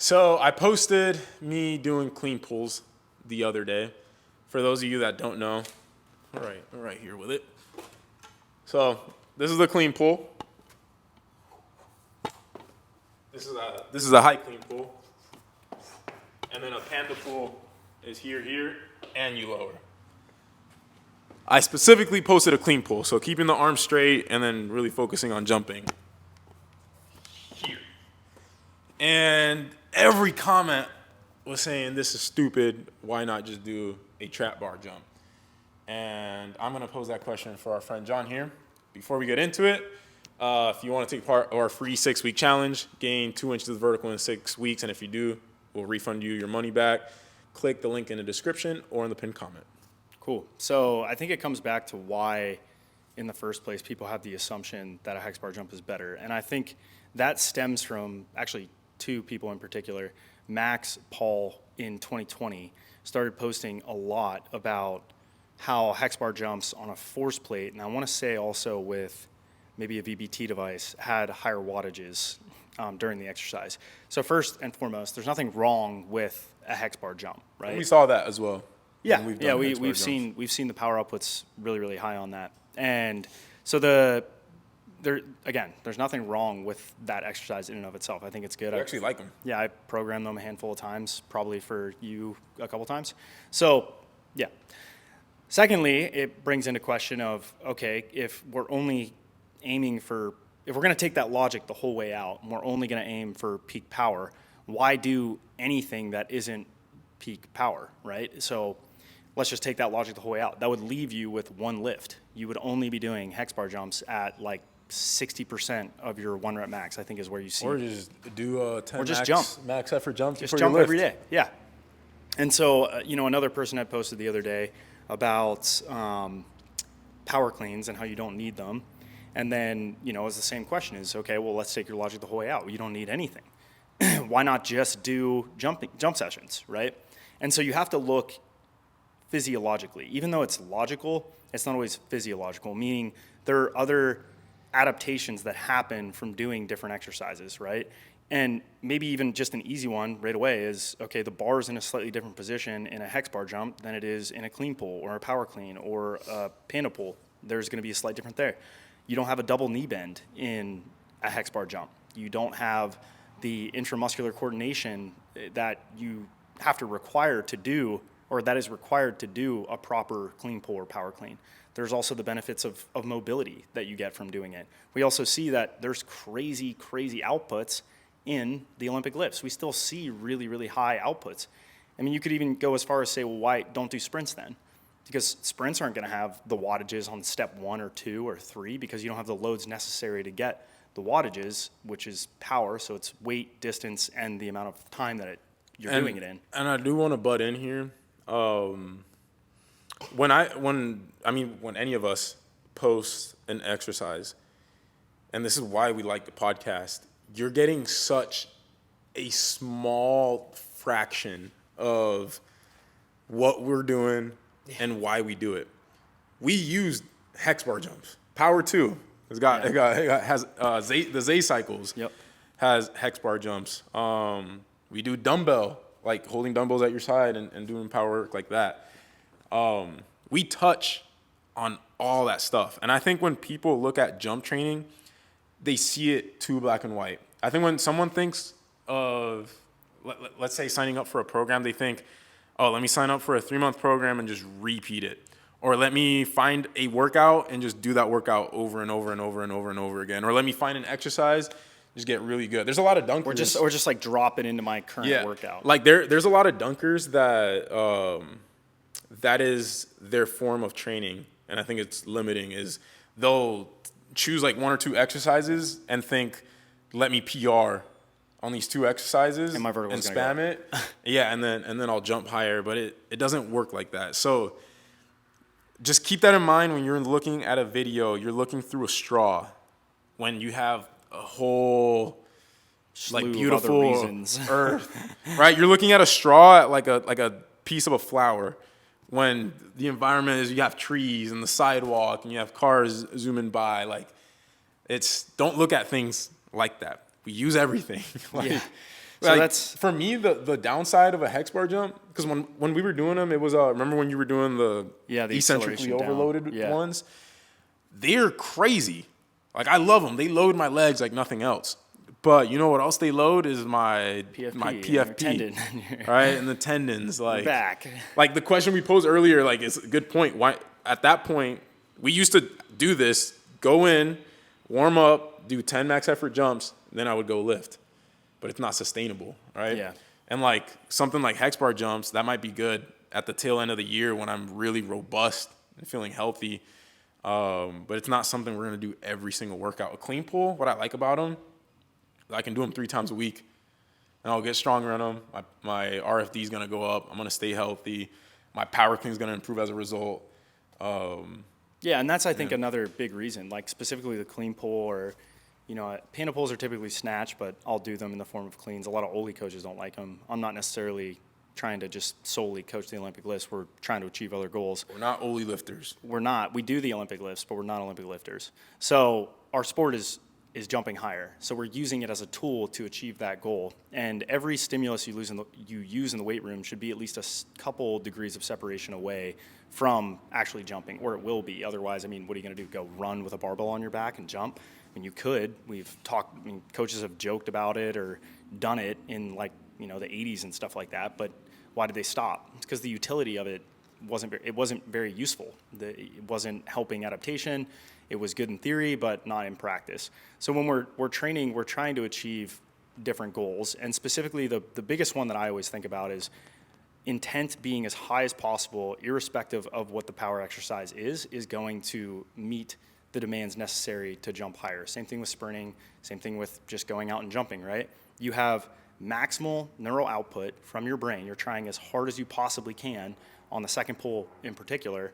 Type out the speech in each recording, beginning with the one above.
So I posted me doing clean pulls the other day. For those of you that don't know, all right here with it. So this is the clean pull. This is a high clean pull. And then a panda pull is here, and you lower. I specifically posted a clean pull, so keeping the arm straight and then really focusing on jumping here. And every comment was saying, this is stupid, why not just do a trap bar jump? And I'm gonna pose that question for our friend John here. Before we get into it, if you wanna take part of our free 6-week challenge, gain 2 inches of vertical in 6 weeks, and if you do, we'll refund you your money back. Click the link in the description or in the pinned comment. Cool. So I think it comes back to why, in the first place, people have the assumption that a hex bar jump is better. And I think that stems from actually two people in particular. Max Paul in 2020 started posting a lot about how hex bar jumps on a force plate, and I want to say also with maybe a VBT device, had higher wattages during the exercise. So first and foremost, there's nothing wrong with a hex bar jump, right? We saw that as well. Yeah, we've seen the power outputs really high on that, and so there's nothing wrong with that exercise in and of itself. I think it's good. I actually like them. Yeah, I programmed them a handful of times, probably for you a couple times. So yeah. Secondly, it brings into question of, okay, if we're only aiming for, if we're going to take that logic the whole way out, and we're only going to aim for peak power, why do anything that isn't peak power, right? So let's just take that logic the whole way out. That would leave you with one lift. You would only be doing hex bar jumps at like 60% of your 1 rep max, I think is where you see. Or just do 10 or just max effort jumps. Just jump every day, yeah. And so, another person had posted the other day about power cleans and how you don't need them. And then, it's the same question is, okay, well, let's take your logic the whole way out. You don't need anything. Why not just do jump sessions, right? And so you have to look physiologically. Even though it's logical, it's not always physiological, meaning there are other adaptations that happen from doing different exercises, right? And maybe even just an easy one right away is, okay, the bar is in a slightly different position in a hex bar jump than it is in a clean pull or a power clean or a panda pull. There's going to be a slight difference there. You don't have a double knee bend in a hex bar jump. You don't have the intramuscular coordination that you have to require to do, or that is required to do a proper clean pull or power clean. There's also the benefits of mobility that you get from doing it. We also see that there's crazy outputs in the Olympic lifts. We still see really high outputs. I mean, you could even go as far as say, well, why don't do sprints then? Because sprints aren't going to have the wattages on step 1 or 2 or 3 because you don't have the loads necessary to get the wattages, which is power, so it's weight, distance, and the amount of time that you're doing it in. And I do want to butt in here. When any of us post an exercise, and this is why we like the podcast, you're getting such a small fraction of what we're doing and why we do it. We use hex bar jumps. Power 2 has the Z cycles. Yep. Has hex bar jumps. We do dumbbell, like holding dumbbells at your side and doing power work like that. We touch on all that stuff. And I think when people look at jump training, they see it too black and white. I think when someone thinks of, let's say, signing up for a program, they think, oh, let me sign up for a 3-month program and just repeat it. Or let me find a workout and just do that workout over and over and over and over and over again. Or let me find an exercise, just get really good. There's a lot of dunkers. Or just like drop it into my current workout. Like there's a lot of dunkers that that is their form of training, and I think it's limiting, is they'll choose like 1 or 2 exercises and think, let me PR on these 2 exercises and spam it. Yeah, and then I'll jump higher, but it doesn't work like that. So just keep that in mind when you're looking at a video. You're looking through a straw when you have a whole like beautiful earth, right? You're looking at a straw at like a piece of a flower, when the environment is you have trees and the sidewalk and you have cars zooming by. Like, don't look at things like that. We use everything. So like, that's for me the downside of a hex bar jump, because when we were doing them, it was remember when you were doing the the eccentrically acceleration down. overloaded Yeah. ones? They're crazy. Like I love them. They load my legs like nothing else. But you know what else they load is my PFP, your PFP, tendon. right? And the tendons, like back. Like the question we posed earlier, like it's a good point. Why at that point we used to do this: go in, warm up, do 10 max effort jumps, then I would go lift. But it's not sustainable, right? Yeah. And like something like hex bar jumps, that might be good at the tail end of the year when I'm really robust and feeling healthy. But it's not something we're gonna do every single workout. A clean pull, what I like about them, I can do them 3 times a week, and I'll get stronger on them. My RFD is gonna go up. I'm gonna stay healthy. My power clean is gonna improve as a result. Yeah, and that's, I think, another big reason, like specifically the clean pull or, panda pulls are typically snatch, but I'll do them in the form of cleans. A lot of Oli coaches don't like them. I'm not necessarily trying to just solely coach the Olympic lifts. We're trying to achieve other goals. We're not Oli lifters. We're not. We do the Olympic lifts, but we're not Olympic lifters. So our sport is jumping higher. So we're using it as a tool to achieve that goal. And every stimulus you use in the weight room should be at least a couple degrees of separation away from actually jumping, or it will be. Otherwise, what are you going to do? Go run with a barbell on your back and jump? You could. We've talked, coaches have joked about it or done it in the 80s and stuff like that. But why did they stop? It's because the utility of it wasn't very useful. It wasn't helping adaptation. It was good in theory, but not in practice. So when we're training, we're trying to achieve different goals. And specifically, the biggest one that I always think about is intent being as high as possible, irrespective of what the power exercise is going to meet the demands necessary to jump higher. Same thing with sprinting, same thing with just going out and jumping, right? You have maximal neural output from your brain. You're trying as hard as you possibly can on the second pull in particular.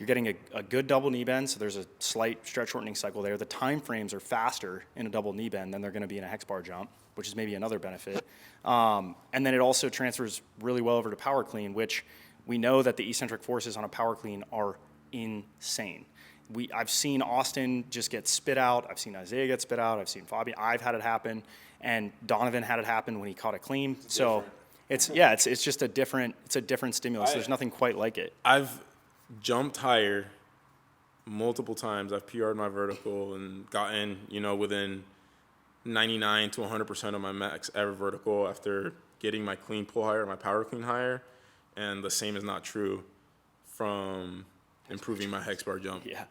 You're getting a good double knee bend, so there's a slight stretch shortening cycle there. The time frames are faster in a double knee bend than they're going to be in a hex bar jump, which is maybe another benefit. And then it also transfers really well over to power clean, which we know that the eccentric forces on a power clean are insane. I've seen Austin just get spit out. I've seen Isaiah get spit out. I've seen Fabian. I've had it happen, and Donovan had it happen when he caught a clean. So it's just a different stimulus. There's nothing quite like it. I've jumped higher multiple times. I've PR'd my vertical and gotten, within 99 to 100% of my max ever vertical after getting my clean pull higher, my power clean higher. And the same is not true from improving my hex bar jump. Yeah.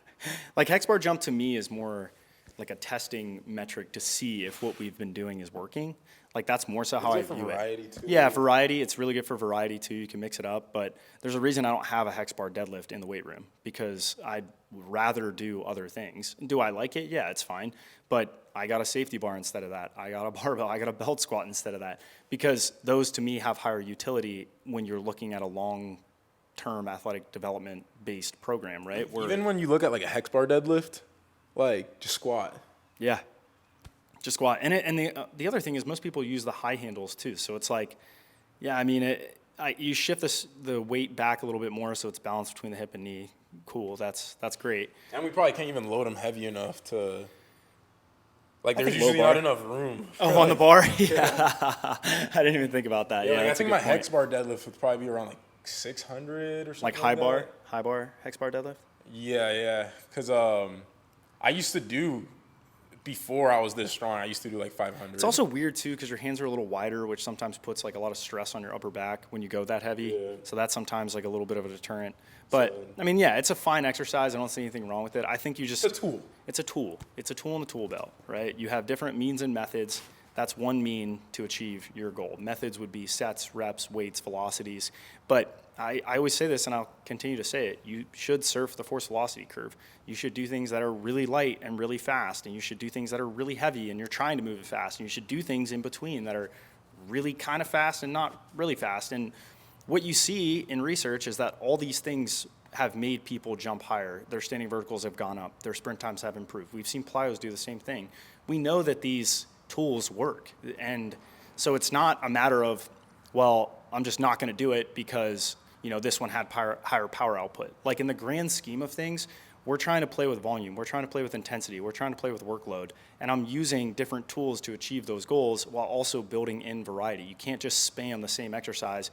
Like hex bar jump to me is more like a testing metric to see if what we've been doing is working. Like that's more so how I view variety it. too. Yeah, variety. It's really good for variety too. You can mix it up, but there's a reason I don't have a hex bar deadlift in the weight room because I'd rather do other things. Do I like it? Yeah, it's fine. But I got a safety bar instead of that. I got a barbell. I got a belt squat instead of that because those to me have higher utility when you're looking at a long-term athletic development based program, right? Even when you look at like a hex bar deadlift, like just squat. Yeah. Just squat. And the other thing is most people use the high handles too. So it's like, yeah, you shift the weight back a little bit more so it's balanced between the hip and knee. Cool. That's great. And we probably can't even load them heavy enough to, like there's think usually low bar. not enough room. Oh, on the bar? Yeah. I didn't even think about that. Yeah, I that's a think good my point. hex bar deadlift would probably be around like 600 or something. Like high bar, hex bar deadlift? Yeah. Because I used to do, before I was this strong, I used to do like 500. It's also weird too because your hands are a little wider, which sometimes puts like a lot of stress on your upper back when you go that heavy. Yeah. So that's sometimes like a little bit of a deterrent. But yeah, it's a fine exercise. I don't see anything wrong with it. I think you just It's a tool. It's a tool. It's a tool in the tool belt, right? You have different means and methods. That's one mean to achieve your goal. Methods would be sets, reps, weights, velocities. But I always say this, and I'll continue to say it. You should surf the force velocity curve. You should do things that are really light and really fast, and you should do things that are really heavy, and you're trying to move it fast. And you should do things in between that are really kind of fast and not really fast. And what you see in research is that all these things have made people jump higher. Their standing verticals have gone up. Their sprint times have improved. We've seen plyos do the same thing. We know that these tools work. And so it's not a matter of, well, I'm just not going to do it because, this one had higher power output. Like in the grand scheme of things, we're trying to play with volume, we're trying to play with intensity, we're trying to play with workload, and I'm using different tools to achieve those goals while also building in variety. You can't just spam the same exercise.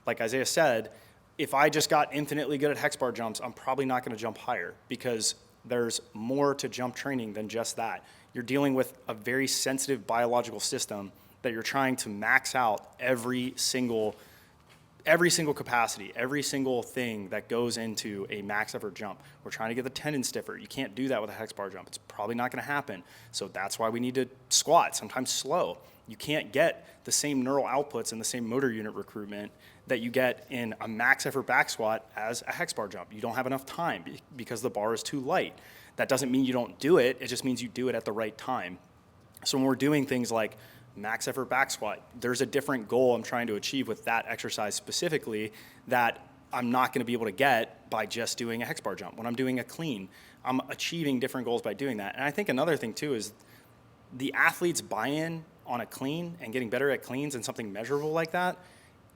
Like Isaiah said, if I just got infinitely good at hex bar jumps, I'm probably not going to jump higher, because there's more to jump training than just that. You're dealing with a very sensitive biological system that you're trying to max out every single capacity, every single thing that goes into a max effort jump. We're trying to get the tendon stiffer. You can't do that with a hex bar jump. It's probably not going to happen. So that's why we need to squat, sometimes slow. You can't get the same neural outputs and the same motor unit recruitment that you get in a max effort back squat as a hex bar jump. You don't have enough time because the bar is too light. That doesn't mean you don't do it. It just means you do it at the right time. So when we're doing things like max effort back squat, there's a different goal I'm trying to achieve with that exercise specifically that I'm not going to be able to get by just doing a hex bar jump. When I'm doing a clean, I'm achieving different goals by doing that. And I think another thing too is the athlete's buy-in on a clean and getting better at cleans and something measurable like that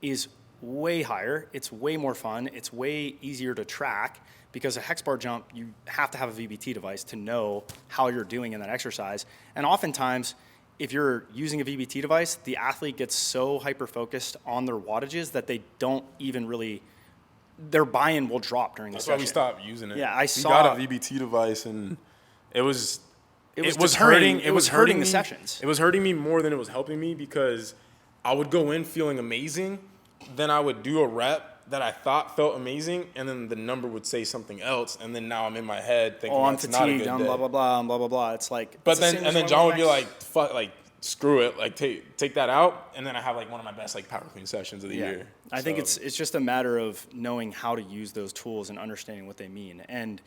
is way higher. It's way more fun. It's way easier to track, because a hex bar jump, you have to have a VBT device to know how you're doing in that exercise. And oftentimes, if you're using a VBT device, the athlete gets so hyper-focused on their wattages that they don't even really, their buy-in will drop during the session. That's why we stopped using it. Yeah, we got a VBT device, and it was hurting. It was hurting the sessions. It was hurting me more than it was helping me, because I would go in feeling amazing, then I would do a rep that I thought felt amazing, and then the number would say something else, and then now I'm in my head thinking, I'm that's not a fatigued, good I'm day. blah blah blah, and blah blah blah. It's like, But then John would be like, fuck, like screw it, like take that out, and then I have like one of my best like power clean sessions of the year. I think it's just a matter of knowing how to use those tools and understanding what they mean. And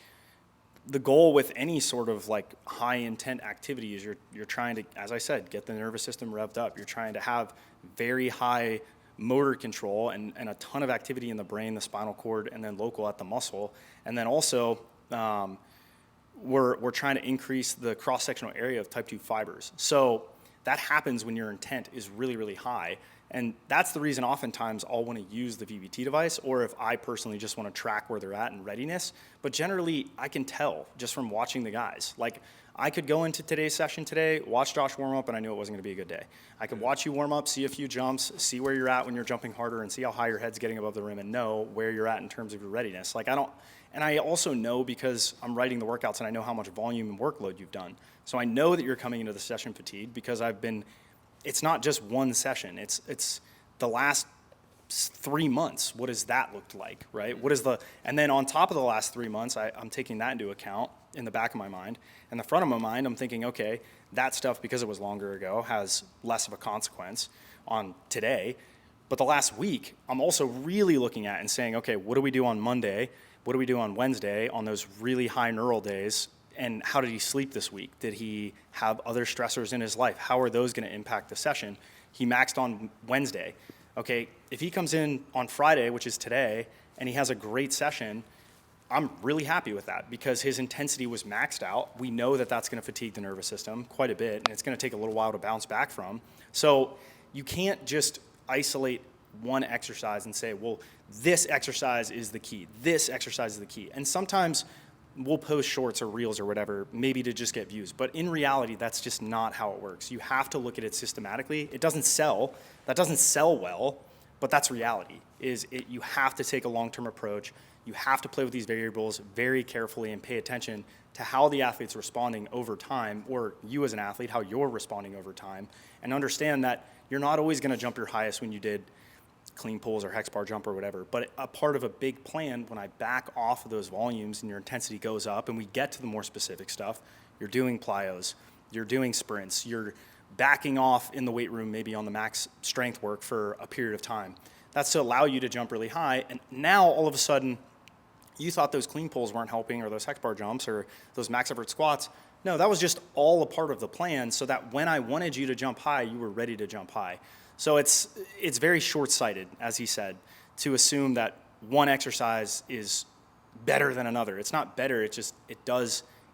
the goal with any sort of like high intent activity is you're trying to, as I said, get the nervous system revved up. You're trying to have very high motor control and a ton of activity in the brain, the spinal cord, and then local at the muscle. And then also we're trying to increase the cross-sectional area of type 2 fibers. So that happens when your intent is really, really high. And that's the reason oftentimes I'll want to use the VBT device, or if I personally just want to track where they're at in readiness. But generally, I can tell just from watching the guys. Like, I could go into today's session today, watch Josh warm up, and I knew it wasn't going to be a good day. I could watch you warm up, see a few jumps, see where you're at when you're jumping harder, and see how high your head's getting above the rim, and know where you're at in terms of your readiness. Like, and I also know, because I'm writing the workouts and I know how much volume and workload you've done. So I know that you're coming into the session fatigued, because it's not just one session. It's the last 3 months. What does that look like, right? And then on top of the last 3 months, I'm taking that into account in the back of my mind. In the front of my mind, I'm thinking, okay, that stuff, because it was longer ago, has less of a consequence on today. But the last week, I'm also really looking at and saying, okay, what do we do on Monday? What do we do on Wednesday on those really high neural days? And how did he sleep this week? Did he have other stressors in his life? How are those going to impact the session? He maxed on Wednesday. Okay, if he comes in on Friday, which is today, and he has a great session, I'm really happy with that, because his intensity was maxed out. We know that that's going to fatigue the nervous system quite a bit, and it's going to take a little while to bounce back from. So you can't just isolate one exercise and say, well, this exercise is the key. This exercise is the key. And sometimes we'll post shorts or reels or whatever, maybe to just get views. But in reality, that's just not how it works. You have to look at it systematically. It doesn't sell. That doesn't sell well, but that's reality. You have to take a long-term approach. You have to play with these variables very carefully and pay attention to how the athlete's responding over time, or you as an athlete, how you're responding over time, and understand that you're not always going to jump your highest when you did clean pulls or hex bar jump or whatever. But a part of a big plan, when I back off of those volumes and your intensity goes up and we get to the more specific stuff, you're doing plyos, you're doing sprints, you're backing off in the weight room maybe on the max strength work for a period of time. That's to allow you to jump really high. And now all of a sudden, you thought those clean pulls weren't helping, or those hex bar jumps, or those max effort squats. No, that was just all a part of the plan, so that when I wanted you to jump high, you were ready to jump high. So it's very short-sighted, as he said, to assume that one exercise is better than another. It's not better, it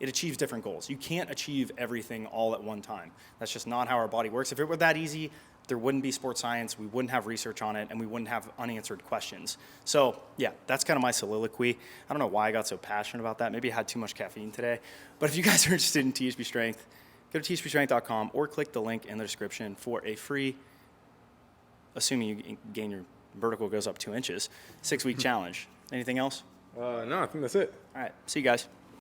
achieves different goals. You can't achieve everything all at one time. That's just not how our body works. If it were that easy, there wouldn't be sports science, we wouldn't have research on it, and we wouldn't have unanswered questions. So yeah, that's kind of my soliloquy. I don't know why I got so passionate about that. Maybe I had too much caffeine today. But if you guys are interested in THB Strength, go to thbstrength.com or click the link in the description for a free, assuming you gain your vertical goes up 2 inches, 6-week challenge. Anything else? No, I think that's it. All right, see you guys.